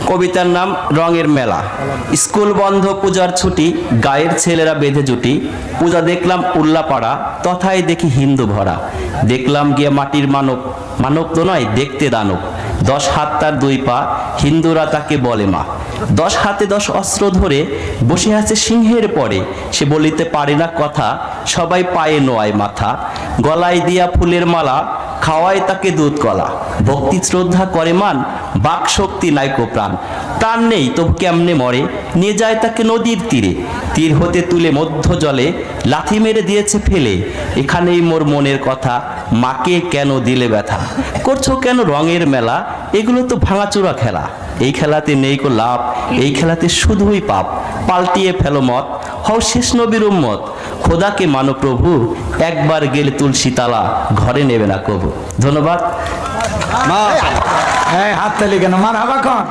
কবিতার নাম রঙের মেলা। স্কুল বন্ধ, পূজার ছুটি, গায়ের ছেলেরা বেঁধে জুটি। পূজা দেখলাম উল্লাপাড়া, তথায় দেখি হিন্দু ভরা। দেখলাম গিয়ে মাটির মানব, মানব তো নয় দেখতে দানব। 10 হাত তার 2 পা, হিন্দুরা তাকে বলে মা। 10 হাতে 10 অস্ত্র ধরে বসে আছে সিংহের পরে। সে বলিতে পারে না কথা, সবাই পায়ে নোয়ায় মাথা। গলায় দিয়া ফুলের মালা, খাওয়ায় তাকে দুধ কলা। ভক্তি শ্রদ্ধা করে মান, বাক শক্তি নাইকো প্রাণ। প্রাণ নেই তবু কেমনে মরে, নিয়ে যায় তাকে নদীর তীরে। তীর হতে তুলে মধ্য জলে, লাথি মেরে দিয়েছে ফেলে। এখানেই মোর মনের কথা, মাকে কেন দিলে ব্যথা? করছো কেন রঙের মেলা? এগুলো তো ভাঙাচোরা খেলা। এই খেলাতে নেই কো লাভ, এই খেলাতে শুধুই পাপ। পাল্টিয়ে ফেলো মত, হও শেষ নবীর উম্মত। খোদাকে মানো প্রভু, একবার গেলে তুলসী তালা, ঘরে নেবে না কবু। ধন্যবাদ। হাত তালি কেন মার হাবা কন।